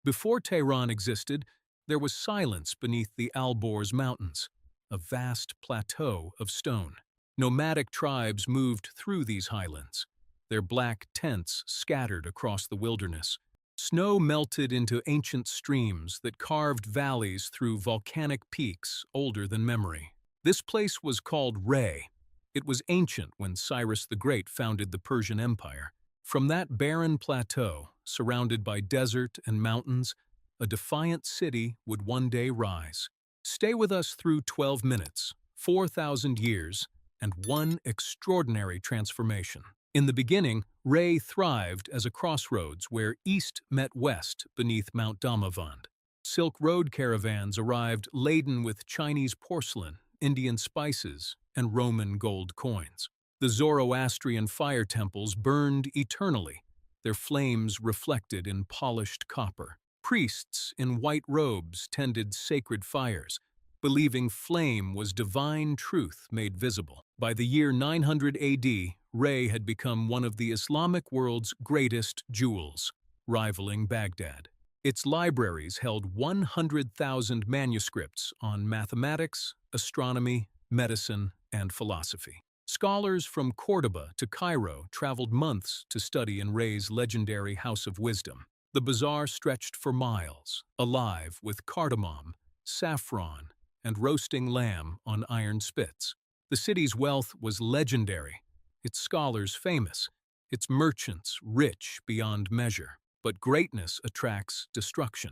Before Tehran existed, there was silence beneath the Alborz mountains, a vast plateau of stone. Nomadic tribes moved through these highlands, their black tents scattered across the wilderness. Snow melted into ancient streams that carved valleys through volcanic peaks older than memory. This place was called Ray. It was ancient when Cyrus the Great founded the Persian Empire. From that barren plateau, surrounded by desert and mountains, a defiant city would one day rise. Stay with us through 12 minutes, 4,000 years, and one extraordinary transformation. In the beginning, Ray thrived as a crossroads where east met west beneath Mount Damavand. Silk Road caravans arrived laden with Chinese porcelain, Indian spices, and Roman gold coins. The Zoroastrian fire temples burned eternally, their flames reflected in polished copper. Priests in white robes tended sacred fires, believing flame was divine truth made visible. By the year 900 AD, Ray had become one of the Islamic world's greatest jewels, rivaling Baghdad. Its libraries held 100,000 manuscripts on mathematics, astronomy, medicine, and philosophy. Scholars from Cordoba to Cairo traveled months to study in Ray's legendary House of Wisdom. The bazaar stretched for miles, alive with cardamom, saffron, and roasting lamb on iron spits. The city's wealth was legendary, its scholars famous, its merchants rich beyond measure. But greatness attracts destruction.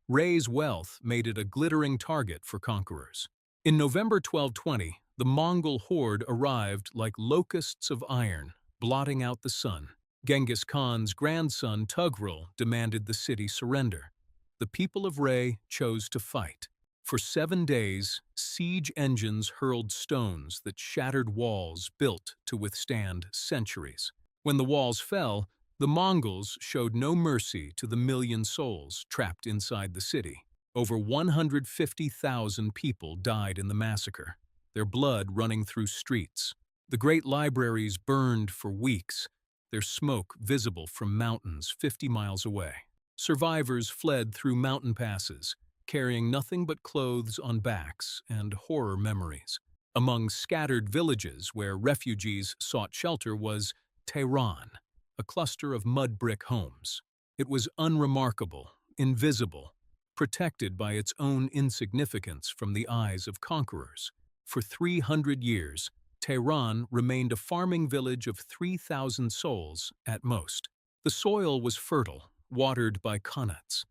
Ray's wealth made it a glittering target for conquerors. In November 1220, the Mongol horde arrived like locusts of iron, blotting out the sun. Genghis Khan's grandson Tughril demanded the city surrender. The people of Ray chose to fight. For 7 days, siege engines hurled stones that shattered walls built to withstand centuries. When the walls fell, the Mongols showed no mercy to the million souls trapped inside the city. Over 150,000 people died in the massacre, their blood running through streets. The great libraries burned for weeks, their smoke visible from mountains 50 miles away. Survivors fled through mountain passes, carrying nothing but clothes on backs and horror memories. Among scattered villages where refugees sought shelter was Tehran, a cluster of mud brick homes. It was unremarkable, invisible, protected by its own insignificance from the eyes of conquerors. For 300 years, Tehran remained a farming village of 3,000 souls at most. The soil was fertile, watered by qanats.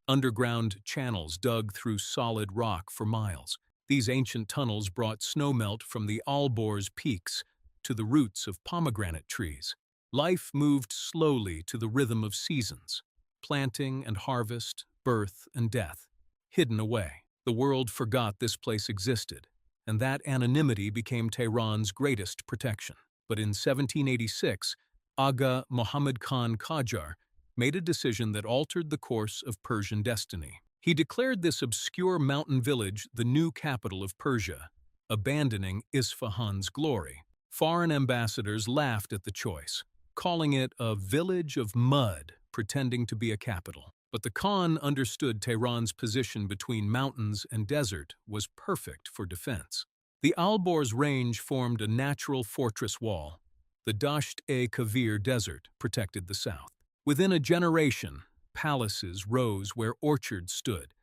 Underground channels dug through solid rock for miles. These ancient tunnels brought snowmelt from the Alborz peaks to the roots of pomegranate trees. Life moved slowly to the rhythm of seasons, planting and harvest, birth and death, hidden away. The world forgot this place existed, and that anonymity became Tehran's greatest protection. But in 1786, Aga Muhammad Khan Qajar made a decision that altered the course of Persian destiny. He declared this obscure mountain village the new capital of Persia, abandoning Isfahan's glory. Foreign ambassadors laughed at the choice, calling it a village of mud pretending to be a capital. But the Khan understood Tehran's position between mountains and desert was perfect for defense. The Alborz range formed a natural fortress wall. The Dasht-e-Kavir desert protected the south. Within a generation, palaces rose where orchards stood,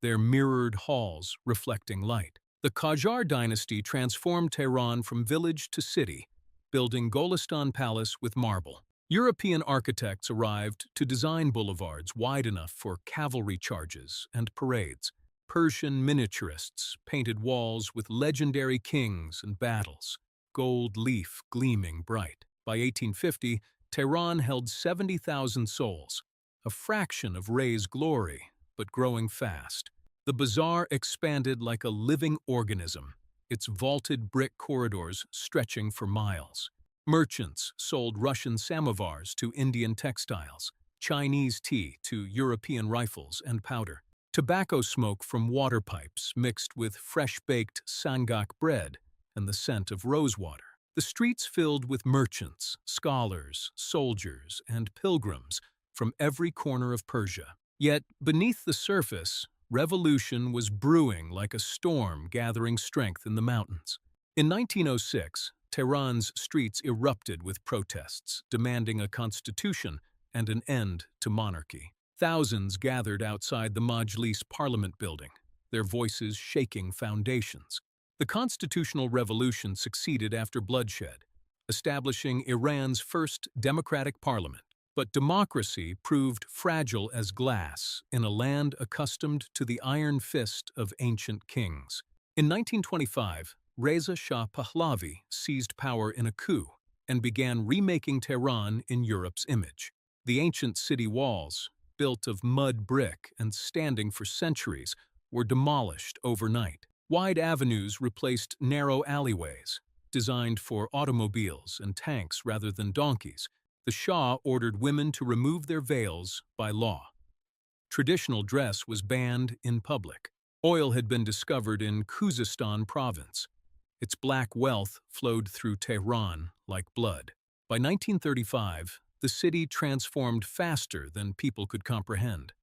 their mirrored halls reflecting light. The Qajar dynasty transformed Tehran from village to city, building Golistan Palace with marble. European architects arrived to design boulevards wide enough for cavalry charges and parades. Persian miniaturists painted walls with legendary kings and battles, gold leaf gleaming bright. By 1850, Tehran held 70,000 souls, a fraction of Ray's glory, but growing fast. The bazaar expanded like a living organism, its vaulted brick corridors stretching for miles. Merchants sold Russian samovars to Indian textiles, Chinese tea to European rifles and powder. Tobacco smoke from water pipes mixed with fresh-baked sangak bread and the scent of rosewater. The streets filled with merchants, scholars, soldiers, and pilgrims from every corner of Persia. Yet, beneath the surface, revolution was brewing like a storm gathering strength in the mountains. In 1906, Tehran's streets erupted with protests, demanding a constitution and an end to monarchy. Thousands gathered outside the Majlis parliament building, their voices shaking foundations. The constitutional revolution succeeded after bloodshed, establishing Iran's first democratic parliament. But democracy proved fragile as glass in a land accustomed to the iron fist of ancient kings. In 1925, Reza Shah Pahlavi seized power in a coup and began remaking Tehran in Europe's image. The ancient city walls, built of mud brick and standing for centuries, were demolished overnight. Wide avenues replaced narrow alleyways, designed for automobiles and tanks rather than donkeys. The Shah ordered women to remove their veils by law. Traditional dress was banned in public. Oil had been discovered in Khuzestan province. Its black wealth flowed through Tehran like blood. By 1935, the city transformed faster than people could comprehend.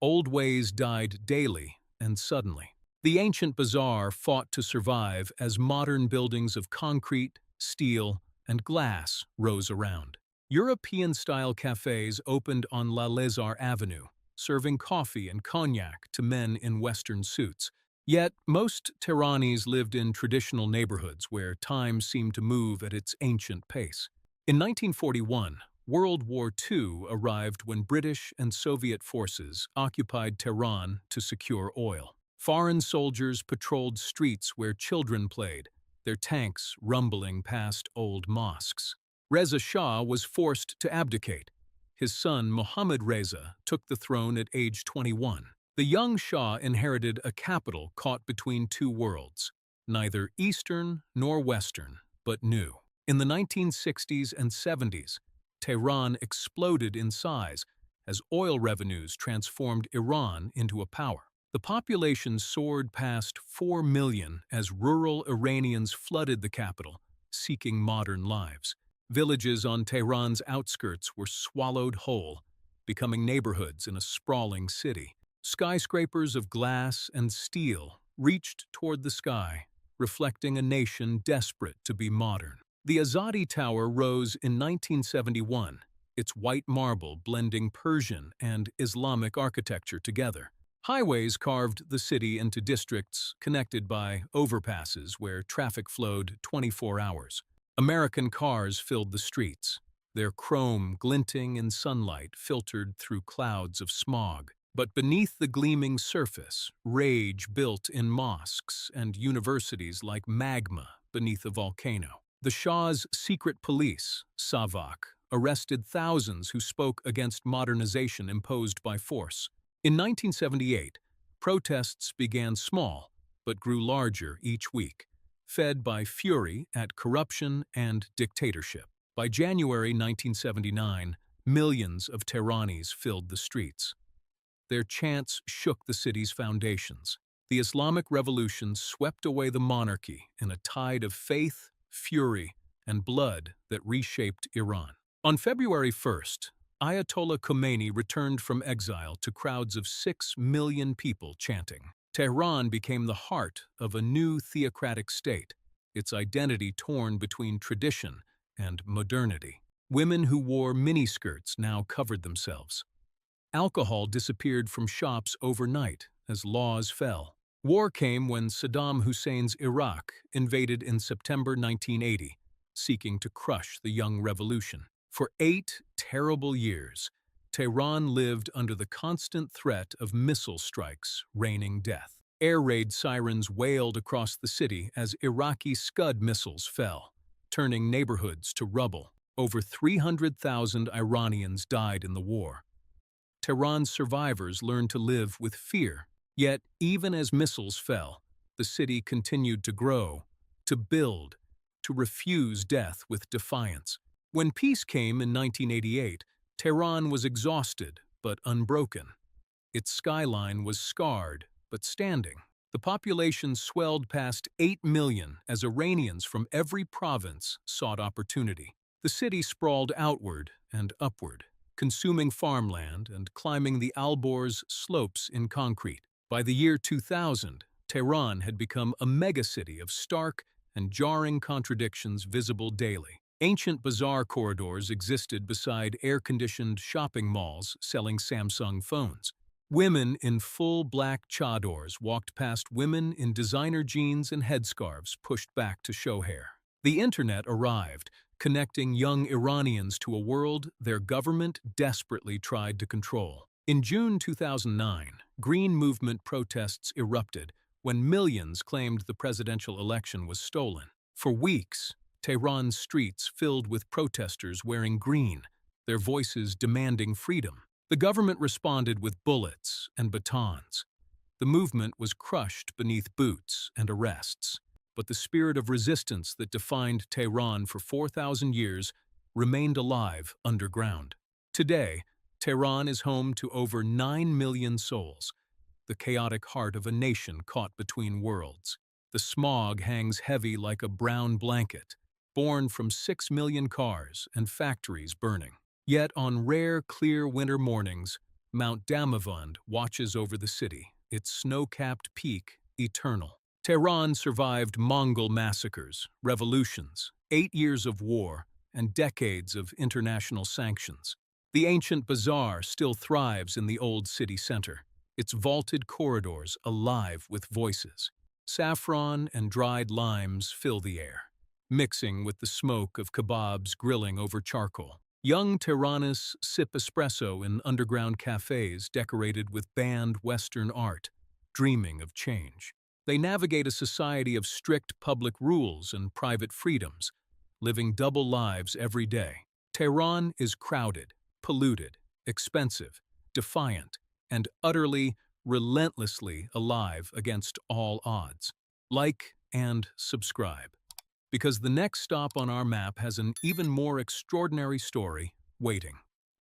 Old ways died daily and suddenly. The ancient bazaar fought to survive as modern buildings of concrete, steel, and glass rose around. European-style cafes opened on La Lézard Avenue, serving coffee and cognac to men in Western suits. Yet, most Tehranis lived in traditional neighborhoods where time seemed to move at its ancient pace. In 1941, World War II arrived when British and Soviet forces occupied Tehran to secure oil. Foreign soldiers patrolled streets where children played, their tanks rumbling past old mosques. Reza Shah was forced to abdicate. His son, Mohammad Reza, took the throne at age 21. The young Shah inherited a capital caught between two worlds, neither Eastern nor Western, but new. In the 1960s and 70s, Tehran exploded in size as oil revenues transformed Iran into a power. The population soared past 4 million as rural Iranians flooded the capital, seeking modern lives. Villages on Tehran's outskirts were swallowed whole, becoming neighborhoods in a sprawling city. Skyscrapers of glass and steel reached toward the sky, reflecting a nation desperate to be modern. The Azadi Tower rose in 1971, its white marble blending Persian and Islamic architecture together. Highways carved the city into districts connected by overpasses where traffic flowed 24 hours. American cars filled the streets, their chrome glinting in sunlight filtered through clouds of smog. But beneath the gleaming surface, rage built in mosques and universities like magma beneath a volcano. The Shah's secret police, Savak, arrested thousands who spoke against modernization imposed by force. In 1978, protests began small but grew larger each week, fed by fury at corruption and dictatorship. By January 1979, millions of Tehranis filled the streets. Their chants shook the city's foundations. The Islamic Revolution swept away the monarchy in a tide of faith, fury, and blood that reshaped Iran. On February 1st, Ayatollah Khomeini returned from exile to crowds of 6 million people chanting. Tehran became the heart of a new theocratic state, its identity torn between tradition and modernity. Women who wore miniskirts now covered themselves. Alcohol disappeared from shops overnight as laws fell. War came when Saddam Hussein's Iraq invaded in September 1980, seeking to crush the young revolution. For 8 terrible years, Tehran lived under the constant threat of missile strikes raining death. Air raid sirens wailed across the city as Iraqi Scud missiles fell, turning neighborhoods to rubble. Over 300,000 Iranians died in the war. Tehran's survivors learned to live with fear. Yet, even as missiles fell, the city continued to grow, to build, to refuse death with defiance. When peace came in 1988, Tehran was exhausted but unbroken. Its skyline was scarred but standing. The population swelled past 8 million as Iranians from every province sought opportunity. The city sprawled outward and upward, consuming farmland and climbing the Alborz slopes in concrete. By the year 2000, Tehran had become a megacity of stark and jarring contradictions visible daily. Ancient bazaar corridors existed beside air-conditioned shopping malls selling Samsung phones. Women in full black chadors walked past women in designer jeans and headscarves pushed back to show hair. The internet arrived, connecting young Iranians to a world their government desperately tried to control. In June 2009, Green Movement protests erupted when millions claimed the presidential election was stolen. For weeks, Tehran's streets filled with protesters wearing green, their voices demanding freedom. The government responded with bullets and batons. The movement was crushed beneath boots and arrests, but the spirit of resistance that defined Tehran for 4,000 years remained alive underground. Today, Tehran is home to over 9 million souls, the chaotic heart of a nation caught between worlds. The smog hangs heavy like a brown blanket, born from 6 million cars and factories burning. Yet on rare, clear winter mornings, Mount Damavand watches over the city, its snow-capped peak eternal. Tehran survived Mongol massacres, revolutions, 8 years of war, and decades of international sanctions. The ancient bazaar still thrives in the old city center, its vaulted corridors alive with voices. Saffron and dried limes fill the air, mixing with the smoke of kebabs grilling over charcoal. Young Tehranists sip espresso in underground cafes decorated with banned Western art, dreaming of change. They navigate a society of strict public rules and private freedoms, living double lives every day. Tehran is crowded, polluted, expensive, defiant, and utterly, relentlessly alive against all odds. Like and subscribe, because the next stop on our map has an even more extraordinary story waiting.